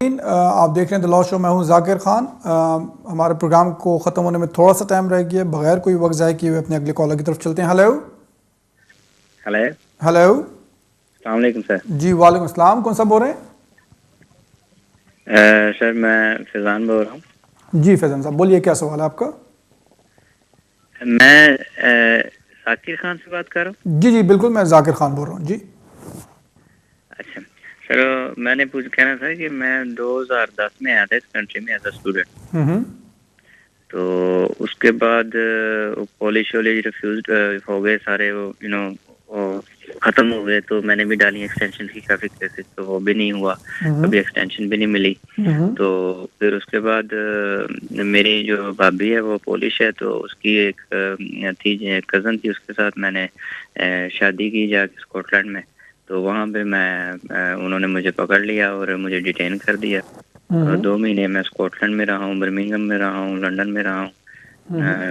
आप देख रहे हैं द लॉ शो। मैं हूं जाकिर खान। हमारे प्रोग्राम को ख़त्म होने में थोड़ा सा टाइम रह गया, बगैर कोई वक्त ज़ाय किए हुए अपने अगले कॉलर की तरफ चलते हैं। हेलो हेलो हेलो अस्सलाम वालेकुम सर। जी वालेकुम अस्सलाम। कौन सा बोल रहे हैं? सर मैं फैज़ान बोल रहा हूँ। जी फैज़ान साहब बोलिए, क्या सवाल है आपका? मैं जाकिर खान से बात कर रहा हूँ। जी जी बिल्कुल, मैं जाकिर खान बोल रहा हूँ जी। अच्छा सर, मैंने कहना था कि मैं 2010 में आया था इस कंट्री में एज अ स्टूडेंट। तो उसके बाद कॉलेज शॉलेज रिफ्यूज हो गए सारे, वो ख़त्म हो गए। तो मैंने भी डाली एक्सटेंशन की काफ़ी केसेस, तो वो भी नहीं हुआ, कभी एक्सटेंशन भी नहीं मिली। तो फिर उसके बाद मेरी जो भाभी है वो पोलिश है, तो उसकी एक कज़न थी, उसके साथ मैंने शादी की जाके स्कॉटलैंड में। तो वहाँ पे उन्होंने मुझे पकड़ लिया और मुझे डिटेन कर दिया। 2 महीने मैं स्कॉटलैंड में रहा हूँ, बर्मिंघम में रहा हूँ, लंदन में रहा हूँ,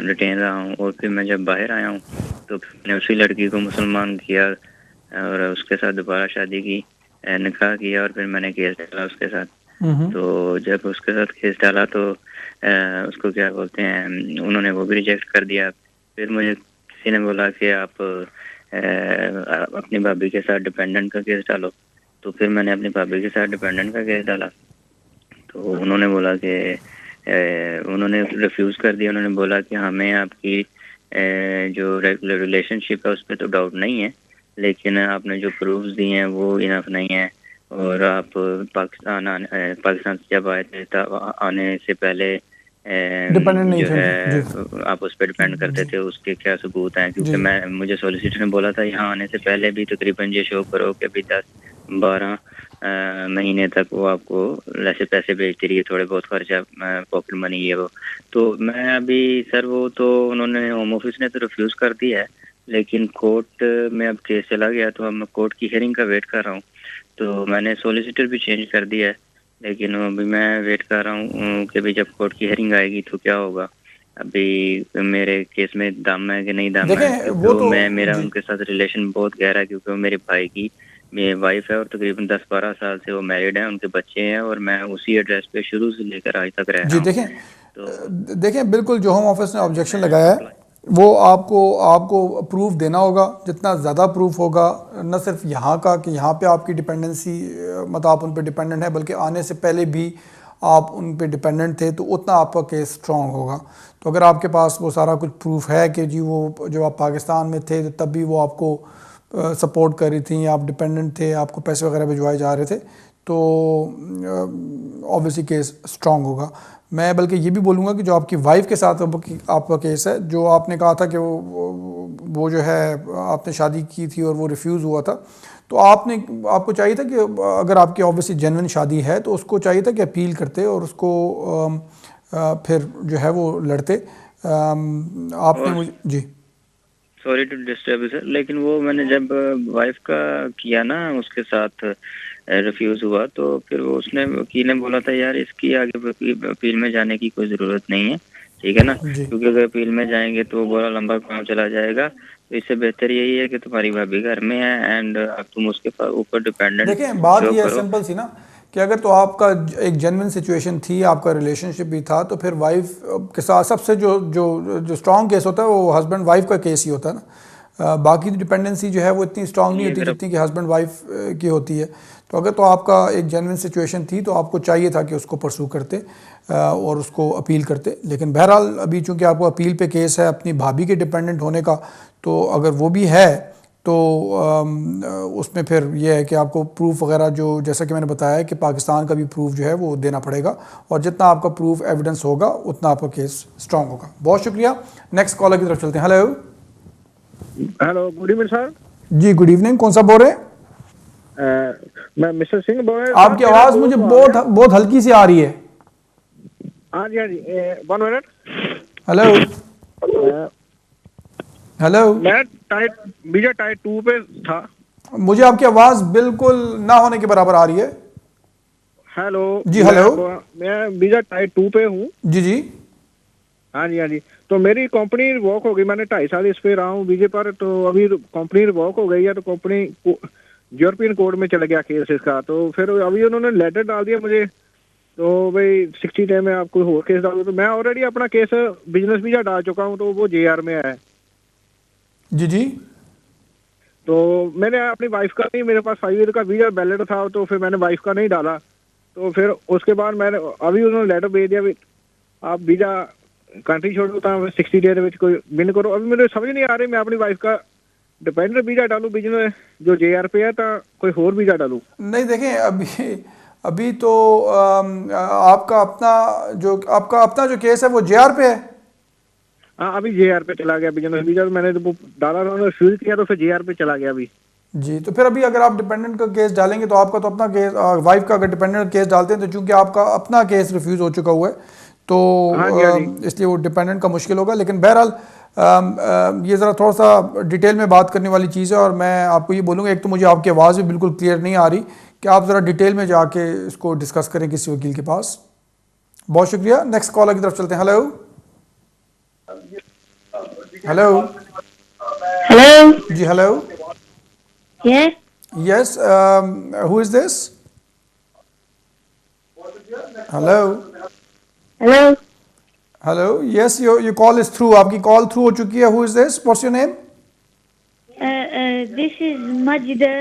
डिटेन रहा हूँ। और फिर मैं जब बाहर आया हूँ तो मैंने उसी लड़की को मुसलमान किया और उसके साथ दोबारा शादी की, निकाह किया, और फिर मैंने केस डाला उसके साथ। तो जब उसके साथ केस डाला तो उसको क्या बोलते हैं, उन्होंने वो भी रिजेक्ट कर दिया। फिर मुझे किसी ने बोला कि आप अपनी भाभी के साथ डिपेंडेंट का केस डालो। तो फिर मैंने अपनी भाभी के साथ डिपेंडेंट का केस डाला। तो उन्होंने बोला कि उन्होंने रिफ्यूज़ कर दिया। उन्होंने बोला कि हमें आपकी जो रेगुलर रिलेशनशिप है उस पर तो डाउट नहीं है, लेकिन आपने जो प्रूफ्स दिए हैं वो इनफ नहीं है। और आप पाकिस्तान से जब आए थे तब आने से पहले डिपेंडेंट नहीं जो थे जी है आप उस पर डिपेंड करते जी थे, उसके क्या सबूत हैं? जी क्योंकि मुझे सॉलिसिटर ने बोला था यहाँ आने से पहले भी तकरीबन ये शो करो कि अभी 10-12 महीने तक वो आपको ऐसे पैसे भेजती रही है, थोड़े बहुत खर्चा, पॉकेट मनी ये वो। तो मैं अभी सर, वो तो उन्होंने होम ऑफिस ने तो रिफ्यूज़ कर दिया है, लेकिन कोर्ट में अब केस चला गया, तो अब मैं कोर्ट की हियरिंग का वेट कर रहा हूँ। तो मैंने सॉलिसिटर भी चेंज कर दिया है, लेकिन अभी मैं वेट कर रहा हूँ कि भाई जब कोर्ट की हियरिंग आएगी तो क्या होगा। अभी मेरे केस में दम है कि नहीं दम है, देखें क्योंकि वो वो तो मेरा जी उनके साथ रिलेशन बहुत गहरा है, क्योंकि वो मेरे भाई की मेरी वाइफ है और तकरीबन 10-12 साल से वो मैरिड हैं, उनके बच्चे हैं, और मैं उसी एड्रेस पे शुरू से लेकर आज तक रह जी रहा हूँ। देखें तो देखें बिल्कुल, जो होम ऑफिस ने ऑब्जेक्शन मैं लगाया है अप्लाई वो आपको आपको प्रूफ देना होगा। जितना ज़्यादा प्रूफ होगा, न सिर्फ यहाँ का कि यहाँ पे आपकी डिपेंडेंसी, मतलब आप उन पे डिपेंडेंट है, बल्कि आने से पहले भी आप उन पे डिपेंडेंट थे, तो उतना आपका केस स्ट्रांग होगा। तो अगर आपके पास वो सारा कुछ प्रूफ है कि जी वो जो आप पाकिस्तान में थे तब भी वो आपको सपोर्ट कर रही थी, आप डिपेंडेंट थे, आपको पैसे वगैरह भिजवाए जा रहे थे, तो ऑब्वियसली केस स्ट्रांग होगा। मैं बल्कि ये भी बोलूँगा कि जो आपकी वाइफ के साथ आपका केस है, जो आपने कहा था कि वो जो है आपने शादी की थी और वो रिफ्यूज़ हुआ था, तो आपको चाहिए था कि अगर आपकी ऑब्वियसली जेन्युइन शादी है तो उसको चाहिए था कि अपील करते और उसको फिर जो है वो लड़ते। आपने और मुझे जी सॉरी टू डिस्टर्ब सर, लेकिन वो मैंने जब वाइफ का किया ना, उसके साथ रिफ्यूज़ हुआ, तो फिर वो उसने वकील ने बोला था यार इसकी आगे अपील में जाने की कोई ज़रूरत नहीं है, ठीक है ना, जी क्योंकि अगर अपील में जाएंगे तो बड़ा लंबा काम चला जाएगा। तो इससे बेहतर यही है कि तुम्हारी भाभी घर में है एंड तुम उसके ऊपर डिपेंडेंट देखें, बात शो ये है करो। सिंपल सी ना, कि अगर तो आपका एक जेन्युइन सिचुएशन थी, आपका रिलेशनशिप भी था, तो फिर वाइफ के साथ सबसे जो जो जो स्ट्रॉन्ग केस होता है वो हस्बैंड वाइफ का केस ही होता है ना। बाकी डिपेंडेंसी जो है वो इतनी स्ट्रांग नहीं नहीं होती अगर जितनी कि हस्बैंड वाइफ की होती है। तो अगर तो आपका एक जेन्युइन सिचुएशन थी तो आपको चाहिए था कि उसको परसू करते और उसको अपील करते। लेकिन बहरहाल अभी चूंकि आपको अपील पे केस है अपनी भाभी के डिपेंडेंट होने का, तो अगर वो भी है तो उसमें फिर ये है कि आपको प्रूफ वगैरह, जो जैसा कि मैंने बताया है कि पाकिस्तान का भी प्रूफ जो है वो देना पड़ेगा, और जितना आपका प्रूफ एविडेंस होगा उतना आपका केस स्ट्रांग होगा। बहुत शुक्रिया। नेक्स्ट कॉलर की तरफ चलते हैं। Hello hello, good evening sir. जी गुड इवनिंग। कौन सा बोल रहे हैं? मैं मिस्टर सिंह बोल रहा हूँ। आपकी आवाज़ मुझे बहुत हल्की सी आ रही है। हाँ जी हाँ जी, 1 मिनट। हेलो हेलो मैं बीजा टाइप 2 पे था। मुझे आपकी आवाज़ बिल्कुल ना होने के बराबर आ रही है। हेलो, जी हेलो मैं बीजा टाइप 2 पे हूँ। जी जी हाँ जी हाँ जी। तो मेरी कंपनी रिवॉक हो गई, मैंने 2.5 साल इस पे रहा हूँ बीजे पर। तो अभी कंपनी रिवॉक हो गई है, तो कंपनी यूरोपियन कोर्ट में चला गया केस इसका। तो फिर अभी उन्होंने लेटर डाल दिया मुझे तो भाई 60 डे में आप कोई और केस डालो, तो मैं ऑलरेडी अपना केस बिजनेस वीजा डाल चुका हूँ, तो वो JR में है। जी जी। तो मैंने अपनी वाइफ का नहीं, मेरे पास 5 ईयर का वीजा वैलिड था, तो फिर मैंने वाइफ का नहीं डाला। तो फिर उसके बाद मैंने अभी उन्होंने लेटर भेज दिया भी आप वीजा कंट्री छोड़ो तो 60 डे में कोई बिन करो। अभी मुझे समझ नहीं आ रही मैं अपनी वाइफ का डिपेंडेंट वीजा डालूं बिजनेस जो JR पे है, तो कोई और वीजा डालूं? नहीं देखें, अभी अभी तो आपका अपना जो केस है वो JR पे है। हाँ, अभी JR पे चला गया बिजनेस वीजा, तो मैंने तो वो डाला था, उन्होंने रिफ्यूज किया, तो फिर JR पे चला गया अभी। जी, तो फिर अभी अगर आप डिपेंडेंट का केस डालेंगे तो आपका तो अपना केस, वाइफ का अगर डिपेंडेंट केस डालते हैं तो चूंकि आपका अपना केस रिफ्यूज़ हो चुका हुआ है तो हाँ जी, हाँ जी। इसलिए वो डिपेंडेंट का मुश्किल होगा। लेकिन बहरहाल ये ज़रा थोड़ा सा डिटेल में बात करने वाली चीज़ है, और मैं आपको ये बोलूँगा, एक तो मुझे आपकी आवाज़ भी बिल्कुल क्लियर नहीं आ रही, कि आप ज़रा डिटेल में जाके इसको डिस्कस करें किसी वकील के पास। बहुत शुक्रिया। नेक्स्ट कॉलर की तरफ चलते हैं। Hello hello. Hello. जी hello. Yeah. Yes, who is this? Hello. Hello. Hello. Yes, your call is through. आपकी call through हो चुकी है. Who is this? What's your name? This is Majida.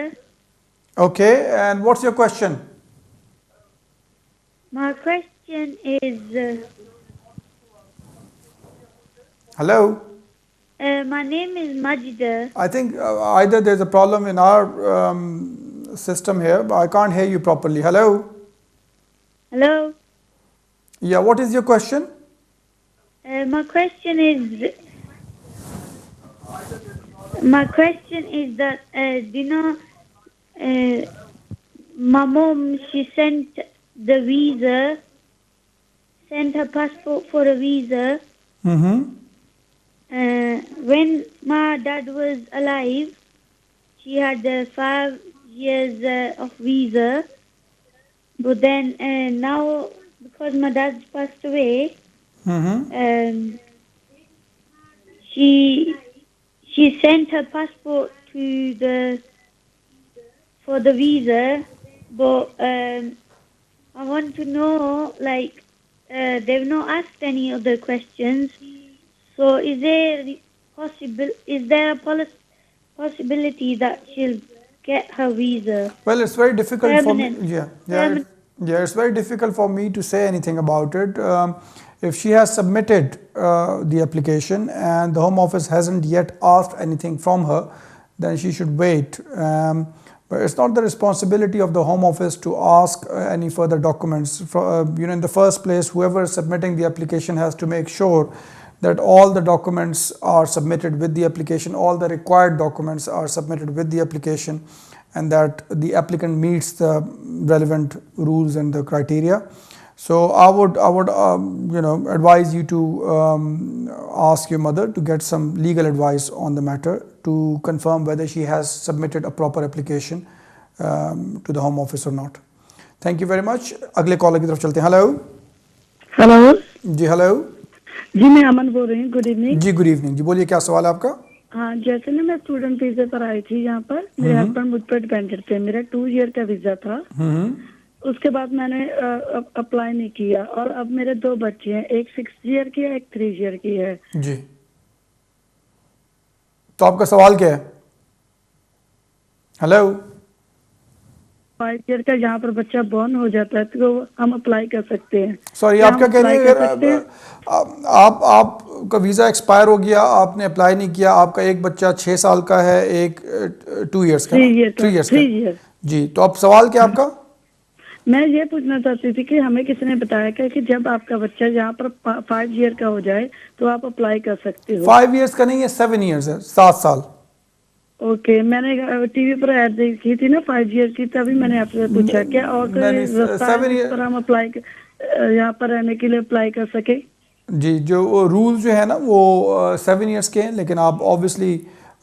Okay. And what's your question? My question is, Hello. my name is Majida. I think either there's a problem in our system here, but I can't hear you properly. Hello. Hello. Yeah. What is your question? My question is that my mom, she sent her passport for a visa. Mm-hmm. When my dad was alive, she had 5 years of visa. But then now, because my dad passed away, Mm-hmm. she sent her passport for the visa. But I want to know, like, they've not asked any other questions. So is there a possibility that she'll get her visa? Well, it's very difficult for me. Permanent. It's very difficult for me to say anything about it. If she has submitted the application and the Home Office hasn't yet asked anything from her, then she should wait. But it's not the responsibility of the Home Office to ask any further documents. In the first place, whoever is submitting the application has to make sure that all the documents are submitted with the application, all the required documents are submitted with the application, and that the applicant meets the relevant rules and the criteria. So I would advise you to ask your mother to get some legal advice on the matter to confirm whether she has submitted a proper application to the Home Office or not. Thank you very much. अगले caller की तरफ चलते हैं. Hello. Hello जी hello. जी, मैं अमन बोल रही हूँ. Good evening. जी गुड इवनिंग. जी बोलिए, क्या सवाल है आपका? हाँ, जैसे ना मैं स्टूडेंट वीजा पर आई थी, यहाँ पर मेरे हस्बैंड मुझ पर डिपेंडेंट थे. मेरा 2 ईयर का वीजा था. उसके बाद मैंने अप्लाई नहीं किया, और अब मेरे 2 बच्चे हैं, एक 6 ईयर की है, एक 3 ईयर की है. जी, तो आपका सवाल क्या है? हेलो. 5 ईयर का यहाँ पर बच्चा बॉर्न हो जाता है तो हम अप्लाई कर सकते हैं. सॉरी, आप क्या कह रही हैं? आपका वीज़ा एक्सपायर हो गया, आपने अप्लाई नहीं किया, आपका एक बच्चा 6 साल का है, एक 2 ईयर्स का. 3 ईयर्स. जी, तो अब सवाल क्या आपका? मैं ये पूछना चाहती थी कि हमें किसी ने बताया क्या कि जब आपका बच्चा यहाँ पर 5 ईयर का हो जाए तो आप अप्लाई कर सकते हो. 5 ईयर्स का नहीं है, 7 ईयर्स है, 7 साल. ओके, मैंने टीवी पर ऐड देखी थी ना 5 ईयर की, तभी मैंने आपसे पूछा क्या और कोई रास्ता है पर हम अप्लाई यहाँ पर रहने के लिए अप्लाई कर सके. जी, जो रूल जो है ना वो 7 ईयर्स के हैं, लेकिन आप ऑब्वियसली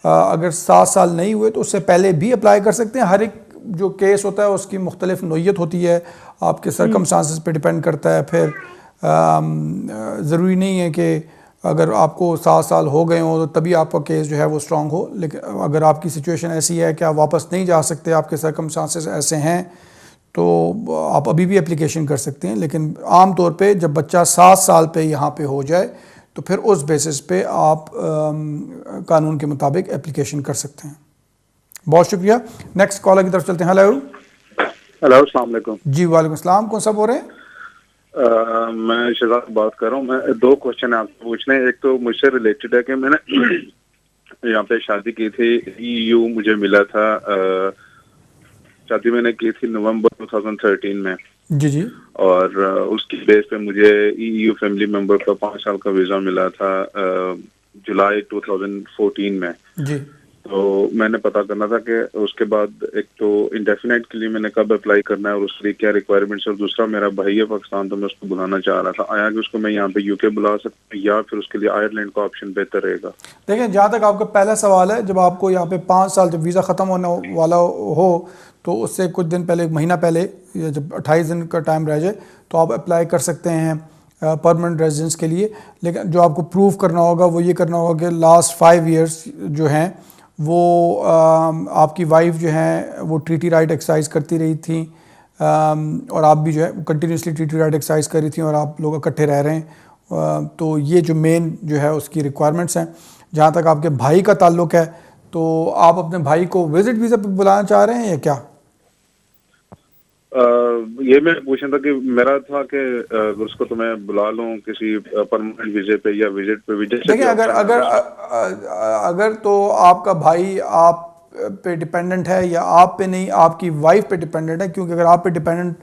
अगर 7 साल नहीं हुए तो उससे पहले भी अप्लाई कर सकते हैं. हर एक जो केस होता है उसकी मुख्तलिफ नोयत होती है, आपके सर्कमस्टांसेस पे डिपेंड करता है. फिर ज़रूरी नहीं है कि अगर आपको 7 साल हो गए हों तो तभी आपका केस जो है वो स्ट्रॉन्ग हो. लेकिन अगर आपकी सिचुएशन ऐसी है कि आप वापस नहीं जा सकते, आपके सर्कमस्टांसेस ऐसे हैं, तो आप अभी भी एप्लीकेशन कर सकते हैं, लेकिन आम तौर पे जब बच्चा 7 साल पे यहाँ पे हो जाए तो फिर उस बेसिस पे आप कानून के मुताबिक एप्लीकेशन कर सकते हैं। बहुत शुक्रिया। नेक्स्ट कॉलर की तरफ चलते हैं। हेलो। हेलो, अस्सलाम वालेकुम। जी वालेकुम सलाम। कौन सा बोल रहे हैं? मैं शहजाद बात कर रहा हूँ। मैं 2 क्वेश्चन आपसे पूछने। एक तो मुझसे रिलेटेड है कि मैंने यहाँ पे शादी की थी, EU मुझे मिला था। शादी मैंने की थी नवंबर 2013 में। जी जी। और उसकी बेस पे मुझे EU फैमिली मेंबर का 5 साल का वीज़ा मिला था जुलाई 2014 में। जी। तो मैंने पता करना था कि उसके बाद एक तो इंडेफिनाइट के लिए मैंने कब अप्लाई करना है और उसके लिए क्या रिक्वायरमेंट्स, और दूसरा मेरा भाई है पाकिस्तान, तो मैं उसको बुलाना चाह रहा था। आया कि उसको मैं यहाँ पे UK बुला सकता हूँ या फिर उसके लिए आयरलैंड का ऑप्शन बेहतर रहेगा? देखें, जहाँ तक आपका पहला सवाल है, जब आपको यहाँ पे 5 साल जब वीज़ा ख़त्म होने वाला हो तो उससे कुछ दिन पहले, 1 महीना पहले, या जब 28 दिन का टाइम रह जाए तो आप अप्लाई कर सकते हैं परमानेंट रेजिडेंस के लिए। लेकिन जो आपको प्रूव करना होगा वो ये करना होगा कि लास्ट 5 ईयर्स जो हैं वो आपकी वाइफ जो है वो ट्रीटी राइट एक्सरसाइज करती रही थी, और आप भी जो है कंटिन्यूसली ट्रीटी राइट एक्सरसाइज कर रही थी और आप लोग इकट्ठे रह रहे हैं। तो ये जो मेन जो है उसकी रिक्वायरमेंट्स हैं। जहाँ तक आपके भाई का ताल्लुक़ है, तो आप अपने भाई को विजिट वीज़ा पे बुलाना चाह रहे हैं या क्या? ये मैं पूछना था कि मेरा था कि उसको तो मैं बुला लूँ किसी परमानेंट वीजे पे या विजिट पे। विजिट देखिए, अगर तो आपका भाई आप पे डिपेंडेंट है या आप पे नहीं, आपकी वाइफ पे डिपेंडेंट है, क्योंकि अगर आप पे डिपेंडेंट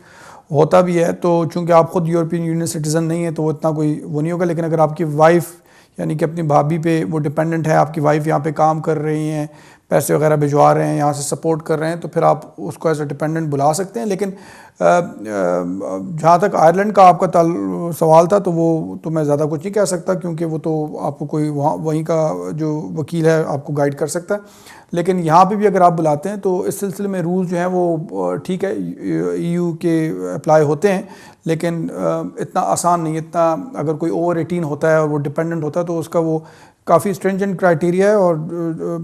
होता भी है तो चूंकि आप खुद यूरोपियन यूनियन सिटीज़न नहीं है तो वो इतना कोई वो नहीं होगा। लेकिन अगर आपकी वाइफ यानी कि अपनी भाभी पे वो डिपेंडेंट है, आपकी वाइफ यहाँ पे काम कर रही हैं, पैसे वगैरह भिजवा रहे हैं, यहाँ से सपोर्ट कर रहे हैं, तो फिर आप उसको एज ए डिपेंडेंट बुला सकते हैं। लेकिन जहाँ तक आयरलैंड का आपका सवाल था तो वो तो मैं ज़्यादा कुछ नहीं कह सकता, क्योंकि वो तो आपको कोई वहीं का जो वकील है आपको गाइड कर सकता है। लेकिन यहाँ पे भी अगर आप बुलाते हैं तो इस सिलसिले में रूल जो हैं वो ठीक है, EU के अप्लाई होते हैं, लेकिन इतना आसान नहीं। इतना अगर कोई ओवर 18 होता है और वो डिपेंडेंट होता है तो उसका वो काफ़ी स्ट्रिंजेंट क्राइटेरिया है, और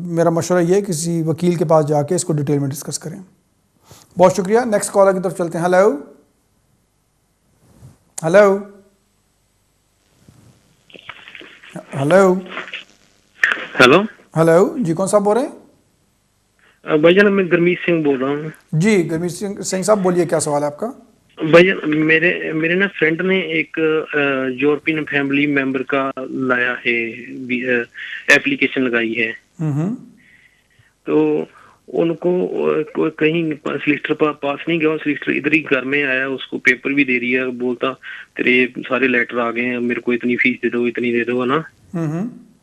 मेरा मशवरा ये है किसी वकील के पास जाके इसको डिटेल में डिस्कस करें। बहुत शुक्रिया। नेक्स्ट कॉलर की तरफ चलते हैं। Hello. Hello. Hello. Hello. Hello जी, कौन साहब बोल रहे हैं? भाईजान मैं गुरमीत सिंह बोल रहा हूँ। जी गुरमीत सिंह साहब बोलिए, क्या सवाल है आपका? भाईजान मेरे ना फ्रेंड ने एक यूरोपियन फैमिली मेंबर का लाया है, एप्लीकेशन लगाई है। तो उनको कहीं सॉलिसिटर पास नहीं गया, सॉलिसिटर इधर ही घर में आया, उसको पेपर भी दे रही है, बोलता तेरे सारे लेटर आ गए हैं, मेरे को इतनी फीस दे दो, इतनी दे दो, है ना।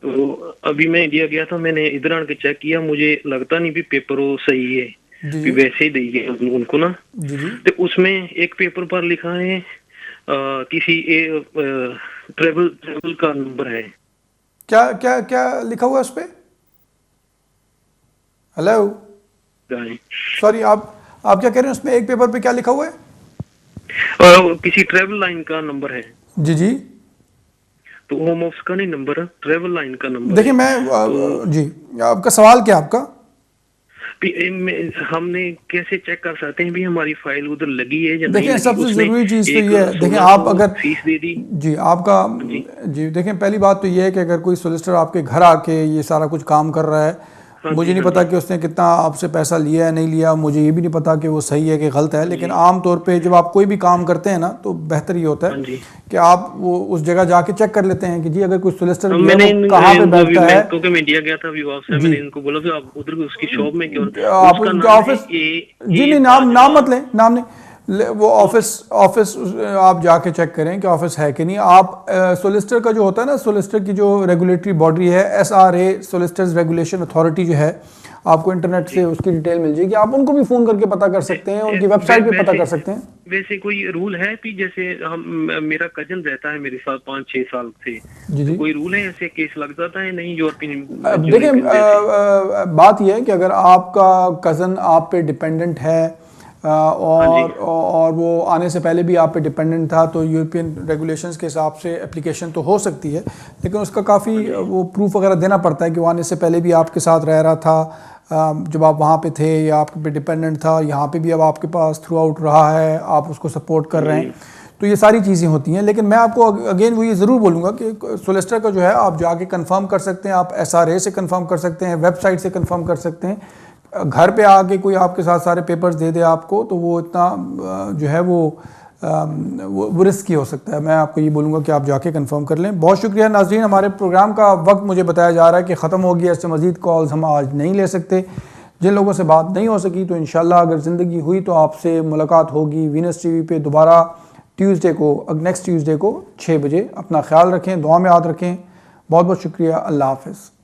तो अभी मैं इंडिया गया था, मैंने इधर आके चेक किया, मुझे लगता नहीं भी पेपर वो सही है, भी वैसे ही देंगे उनको ना। तो उसमें एक पेपर पर लिखा है किसी ट्रेवल का नंबर है। क्या क्या क्या लिखा हुआ है उस पे? हेलो, सॉरी, आप क्या कह रहे हैं? उसमें एक पेपर पे क्या लिखा हुआ है? किसी ट्रेवल लाइन का नंबर है। जी जी। तो होम ऑफिस का नहीं नंबर है, ट्रेवल लाइन का नंबर। देखिए मैं जी, आपका सवाल क्या? आपका हमने कैसे चेक कर सकते हैं भी हमारी फाइल उधर लगी है या नहीं? देखिए सबसे जरूरी चीज तो ये है, देखिए आप अगर फीस दे दी जी आपका जी देखिए पहली बात तो ये है कि अगर कोई सोलिसिटर आपके घर आके ये सारा कुछ काम कर रहा है, मुझे नहीं पता कि उसने कितना आपसे पैसा लिया है नहीं लिया, मुझे ये भी नहीं पता कि वो सही है कि गलत है, लेकिन आम तौर पे जब आप कोई भी काम करते हैं ना तो बेहतर ये होता है कि आप वो उस जगह जाके चेक कर लेते हैं कि जी अगर कोई सोलिसिटर कहाँ पे बैठता है। क्योंकि मैं इंडिया गया था अभी वापस, मैंने इनको बोला कि आप उधर उसकी शॉप में क्यों, आप ऑफिस जी नहीं, नाम मत लें, नाम नहीं, वो ऑफिस आप जाके चेक करें कि ऑफिस है कि नहीं। आप सोलिसिटर का जो होता है ना, सोलिसिटर की जो रेगुलेटरी बॉडी है SRA, सोलिसिटर्स रेगुलेशन अथॉरिटी जो है, आपको इंटरनेट से उसकी डिटेल मिल जाएगी, आप उनको भी फोन करके पता कर सकते हैं, उनकी वेबसाइट पे पता कर सकते हैं। वैसे कोई रूल है कि जैसे मेरा कजन रहता है मेरे साथ 5-6 साल से, तो कोई रूल है ऐसे केस लग जाता है नहीं यूरोपियन? देखिए बात यह है कि अगर आपका कजन आप पे डिपेंडेंट है और वो आने से पहले भी आप पे डिपेंडेंट था तो यूरोपियन रेगुलेशंस के हिसाब से एप्लीकेशन तो हो सकती है, लेकिन उसका काफ़ी वो प्रूफ वगैरह देना पड़ता है कि वो आने से पहले भी आपके साथ रह रहा था, जब आप वहाँ पे थे या आपके पे डिपेंडेंट था, यहाँ पे भी अब आपके पास थ्रू आउट रहा है, आप उसको सपोर्ट कर रहे हैं, तो ये सारी चीज़ें होती हैं। लेकिन मैं आपको अगेन वो ये ज़रूर बोलूँगा कि सोलिसिटर का जो है आप जाके कंफर्म कर सकते हैं, आप SRA से कंफर्म कर सकते हैं, वेबसाइट से कंफर्म कर सकते हैं। घर पे आके कोई आपके साथ सारे पेपर्स दे दे आपको, तो वो इतना जो है वो रिस्की हो सकता है। मैं आपको ये बोलूँगा कि आप जाके कंफर्म कर लें। बहुत शुक्रिया नाज़रीन, हमारे प्रोग्राम का वक्त मुझे बताया जा रहा है कि ख़त्म हो गया, इससे मज़ीद कॉल्स हम आज नहीं ले सकते। जिन लोगों से बात नहीं हो सकी तो इंशाल्लाह अगर ज़िंदगी हुई तो आपसे मुलाकात होगी वीनस TV पे दोबारा ट्यूसडे को, नेक्स्ट ट्यूसडे को 6 बजे। अपना ख्याल रखें, दुआ में याद रखें। बहुत बहुत शुक्रिया। अल्लाह हाफ़िज़।